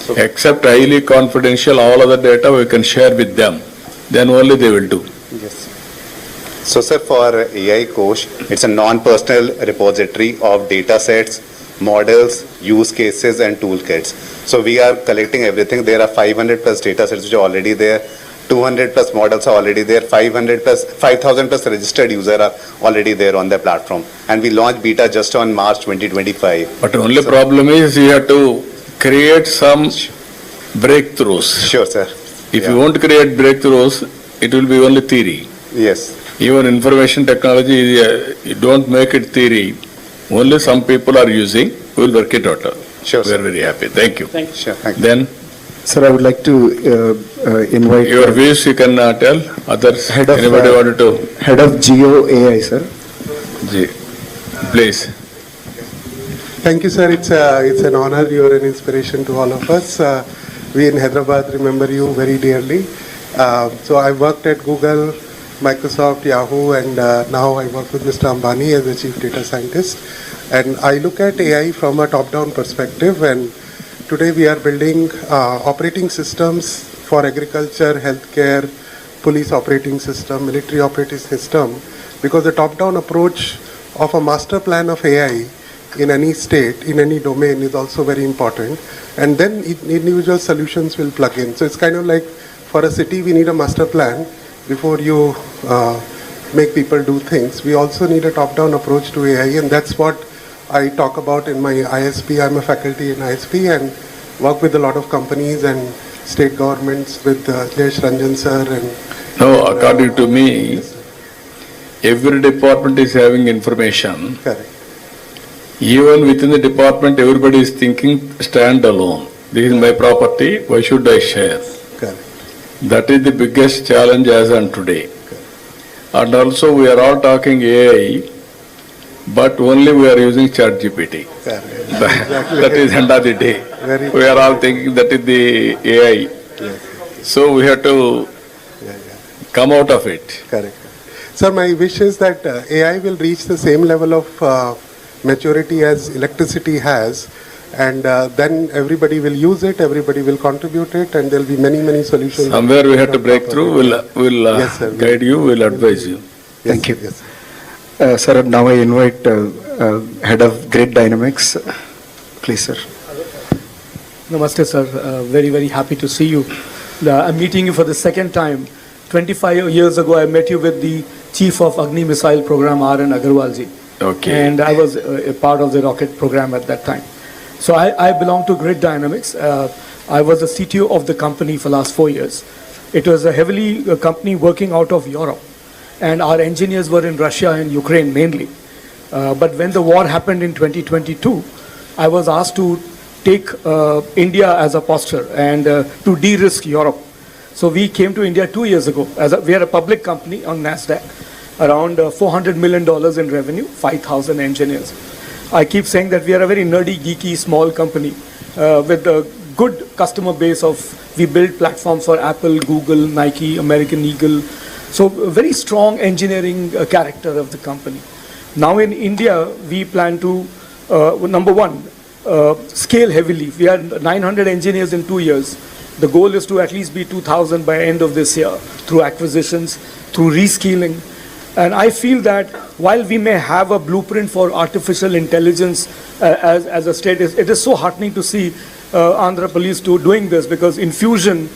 So, Except highly confidential, all other data we can share with them. Then only they will do. yes. So, sir, for AI Kosh, it's a non-personal repository of data sets, models, use cases, and toolkits. So, we are collecting everything. There are 500 plus data sets which are already there. 200 plus models are already there. 5,000 plus registered users are already there on the platform. And we launched beta just on March 2025. But the only problem is you have to create some breakthroughs. Sure, sir. If you won't create breakthroughs, it will be only theory. Yes. Even information technology, you don't make it theory. Only some people are using. We will work it out. Sure, We are sir. very happy. Thank you. Sure. Thank you. Then Sir, I would like to invite your views you can tell others. Head of, Anybody wanted to? Head of Geo AI, sir. Please. Thank you, sir. It's an honor. You are an inspiration to all of us. We in Hyderabad remember you very dearly. So I worked at Google, Microsoft, Yahoo, and now I work with Mr. Ambani as the chief data scientist. And I look at AI from a top-down perspective. And today we are building operating systems for agriculture, healthcare, police operating system, military operating system, because the top-down approach of a master plan of AI in any state, in any domain is also very important. And then individual solutions will plug in. So it's kind of like for a city, we need a master plan before you make people do things. We also need a top-down approach to AI, and that's what I talk about in my ISP. I'm a faculty in ISP and work with a lot of companies and state governments with Jayesh Ranjan sir. And No, according to me, every department is having information. correct. Even within the department, everybody is thinking stand alone. This is my property, why should I share? Correct. That is the biggest challenge as on today. And also we are all talking AI, but only we are using ChatGPT. Correct. That is end of the day. Very We are all thinking that is the AI. Yes. So we have to come out of it. Correct. Sir, my wish is that AI will reach the same level of maturity as electricity has, and then everybody will use it, everybody will contribute it, and there will be many, many solutions. Somewhere we have to break through, we'll Yes, sir. guide you, we'll advise you. Thank you. Yes. Sir, now I invite Head of Grid Dynamics. Please, sir. Namaste, sir. Very, very happy to see you. I'm meeting you for the second time. 25 years ago, I met you with the chief of Agni Missile Program, R.N. Agarwal ji. Okay. And I was a part of the rocket program at that time. So I belong to Grid Dynamics. I was the CTO of the company for the last 4 years. It was a heavily company working out of Europe. And our engineers were in Russia and Ukraine mainly. But when the war happened in 2022, I was asked to take India as a posture and to de-risk Europe. So we came to India 2 years ago. We are a public company on NASDAQ, around $400 million in revenue, 5,000 engineers. I keep saying that we are a very nerdy, geeky, small company with a good customer base of, we build platforms for Apple, Google, Nike, American Eagle. So a very strong engineering character of the company. Now in India, we plan to, number one, scale heavily. We are 900 engineers in 2 years. The goal is to at least be 2,000 by end of this year through acquisitions, through reskilling. And I feel that while we may have a blueprint for artificial intelligence as a state, it is so heartening to see Andhra Police doing this, because infusion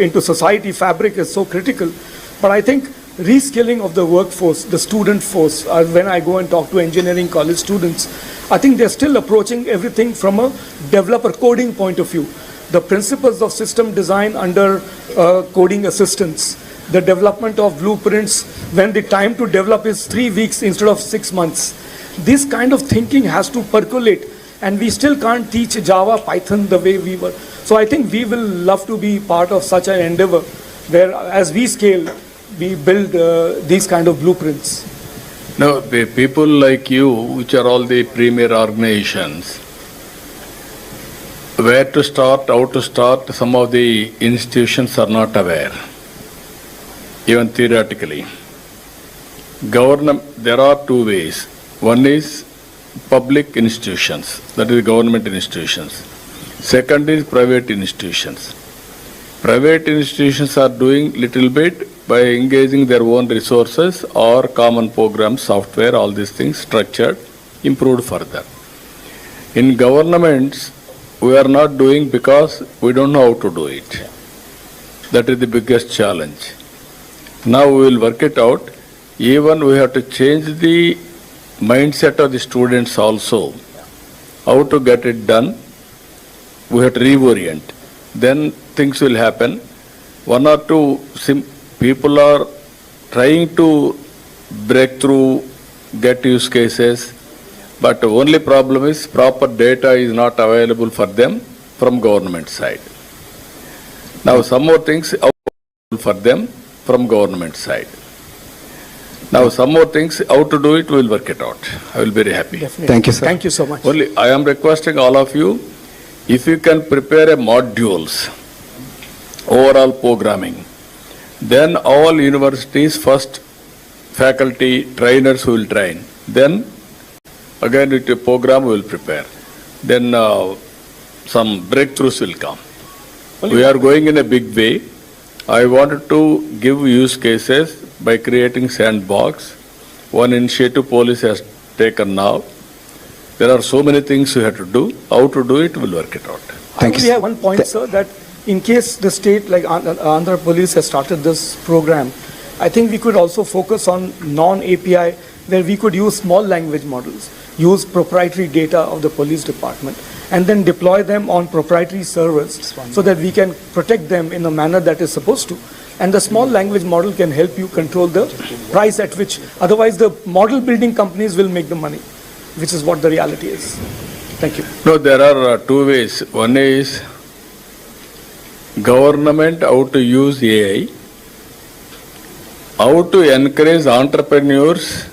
into society fabric is so critical. But I think reskilling of the workforce, the student force, when I go and talk to engineering college students, I think they're still approaching everything from a developer coding point of view. The principles of system design under coding assistance, the development of blueprints when the time to develop is 3 weeks instead of 6 months. This kind of thinking has to percolate, and we still can't teach Java, Python the way we were. So I think we will love to be part of such an endeavor where as we scale, we build these kind of blueprints. Now, people like you, which are all the premier organizations, where to start, how to start, some of the institutions are not aware, even theoretically. There are two ways. One is public institutions, that is government institutions. Second is private institutions. Private institutions are doing little bit by engaging their own resources or common programs, software, all these things structured, improved further. In governments, we are not doing because we don't know how to do it. That is the biggest challenge. Now we will work it out. Even we have to change the mindset of the students also. How to get it done, we have to reorient. Then things will happen. One or two people are trying to break through, get use cases, but the only problem is proper data is not available for them from government side. Now some more things available for them from government side. Now some more things, how to do it, we will work it out. I will be very happy. Definitely. Thank you, sir. Thank you so much. Only I am requesting all of you, if you can prepare a modules, overall programming, then all universities first faculty trainers who will train, then again with a program we will prepare, then some breakthroughs will come. We are going in a big way. I wanted to give use cases by creating sandbox. One initiative police has taken now. There are so many things you have to do. How to do it, we'll work it out. Thank I you, only have one point, sir, that in case the state like Andhra Police has started this program, I think we could also focus on non-API where we could use small language models, use proprietary data of the police department, and then deploy them on proprietary servers so that we can protect them in a manner that is supposed to. And the small language model can help you control the price at which, otherwise the model building companies will make the money, which is what the reality is. Thank you. No, there are two ways. One is government how to use AI, how to encourage entrepreneurs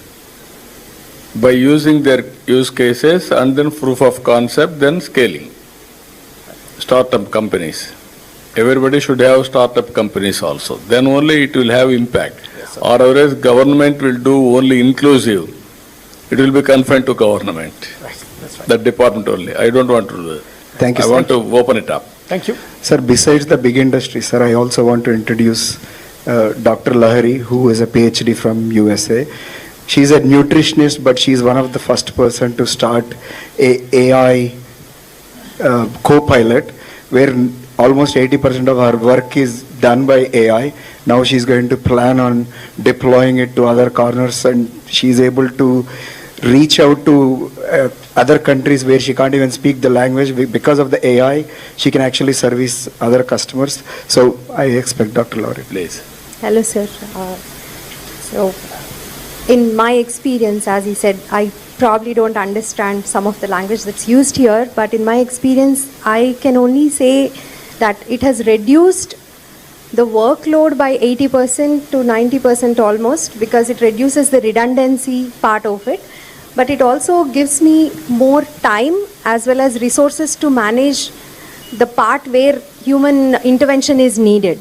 by using their use cases, and then proof of concept, then scaling. Startup companies. Everybody should have startup companies also. Then only it will have impact. Yes, or otherwise government will do only inclusive. It will be confined to government. Right. That's right. That department only. I don't want to do that. Thank you, I sir. want to open it up. Thank you. Sir, besides the big industry, sir, I also want to introduce Dr. Lahari, who is a PhD from USA. She's a nutritionist, but she's one of the first person to start a AI co-pilot, where almost 80% of her work is done by AI. Now she's going to plan on deploying it to other corners, and she's able to reach out to other countries where she can't even speak the language. Because of the AI, she can actually service other customers. So I expect Dr. Lahari, please. Hello, sir. So, in my experience, as he said, I probably don't understand some of the language that's used here, but in my experience, I can only say that it has reduced the workload by 80% to 90% almost, because it reduces the redundancy part of it, but it also gives me more time as well as resources to manage the part where human intervention is needed.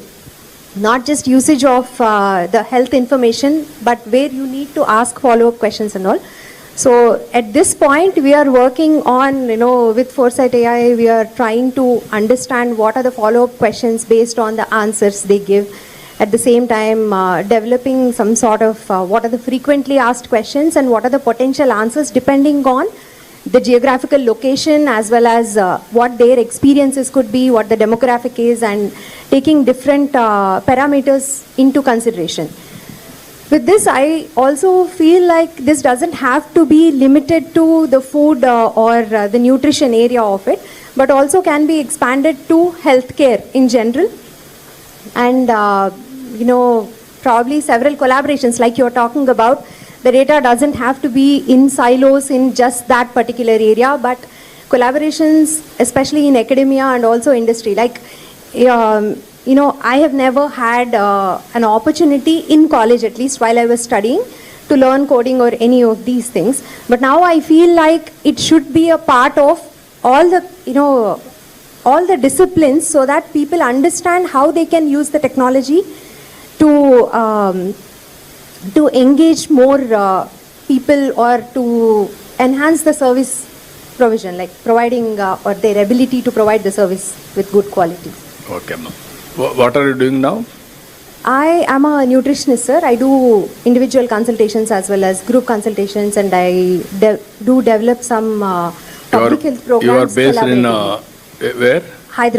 Not just usage of the health information, but where you need to ask follow-up questions and all. So at this point, we are working on, with Foresight AI, we are trying to understand what are the follow-up questions based on the answers they give. At the same time, developing some sort of what are the frequently asked questions and what are the potential answers depending on the geographical location as well as what their experiences could be, what the demographic is, and taking different parameters into consideration. With this, I also feel like this doesn't have to be limited to the food or the nutrition area of it, but also can be expanded to healthcare in general. And, probably several collaborations like you're talking about. The data doesn't have to be in silos in just that particular area, but collaborations, especially in academia and also industry. Like, I have never had an opportunity in college, at least while I was studying, to learn coding or any of these things. But now I feel like it should be a part of all the, all the disciplines so that people understand how they can use the technology to engage more people or to enhance the service provision, like providing or their ability to provide the service with good quality. Okay, ma'am. What are you doing now? I am a nutritionist, sir. I do individual consultations as well as group consultations, and I do develop some public health programs. You are based in collaboratively. where? Hyderabad.